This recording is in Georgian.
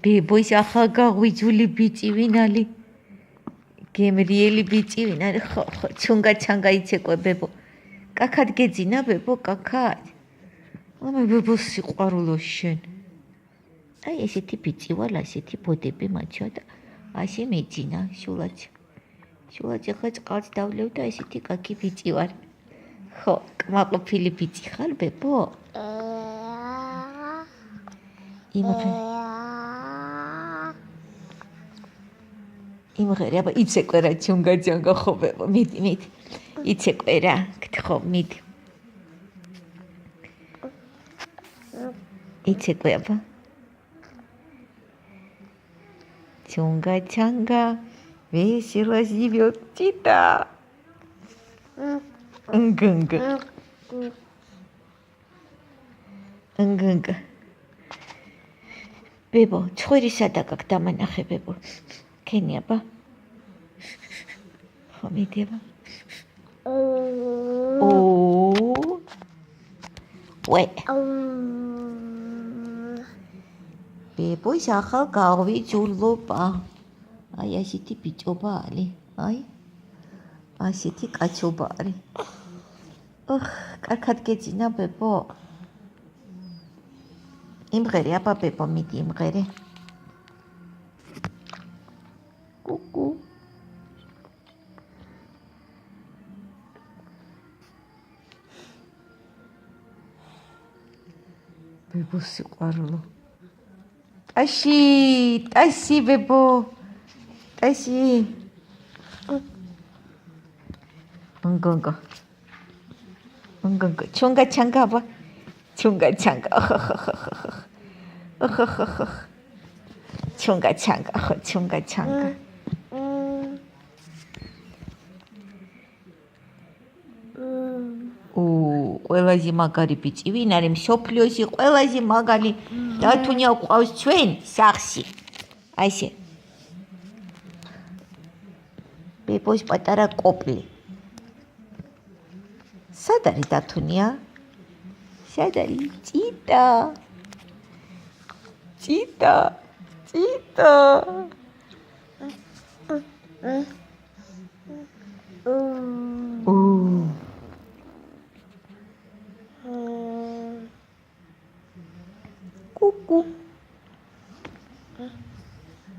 ბებოს ახალ გაღვიძული ბიჭი ვინ არის? გემრიელი ბიჭი ვინ არის? ხო, ჩუნგა-ჩანგა იცეკვე ბებო. კაკად გეძინა ბებო, კაკად? ამე ბებოს სიყვარულო შენ. აი ესეთი ბიჭი ვარ, ასეთი ბოდები მაჩვია და ასე მეძინა შულაც. შულაც ახლა წყალს დავლევ და ესეთი კაკი ბიჭი ვარ. ხო, კმაყოფილი ბიჭი ხარ ბებო? იმღერე, აბა იცეკვე რა ჩუნგა-ჩანგა ხო ბებო, მიდი. იცეკვე რა, ხო, მიდი. იცეკვე აბა. Чунга-чанга весело живет чита. Нга-нга. Бебо, ცხვირი სადაა გაკ დამანახე ბებო. ქენი აბა. ხო მიდი აბა. ვე. ბებოს ახალ გაღვიძულობა. აი ასეთი ბიჭობა არის. აი. ასეთი კაცობა არის. კარგად გეძინა ბებო. იმღერე აბა ბებო, მიდი იმღერე. კუკუ. ბებოს სიყვარულო. ტაში ბებო. ტაში. ნგონგო. ჩუნგა-ჩანგა აბა. ჩუნგა-ჩანგა. ჩუნგა-ჩანგა, ხო, ჩუნგა-ჩანგა. ყველაზე მაგარი ბიჭი ვინ არის? მსოფლიოში ყველაზე მაგარი დათუნია ყავს ჩვენ სახლში. აი ესე. ბებოს პატარა კოპლი. სად არის დათუნია? სად არის? ჭიტა.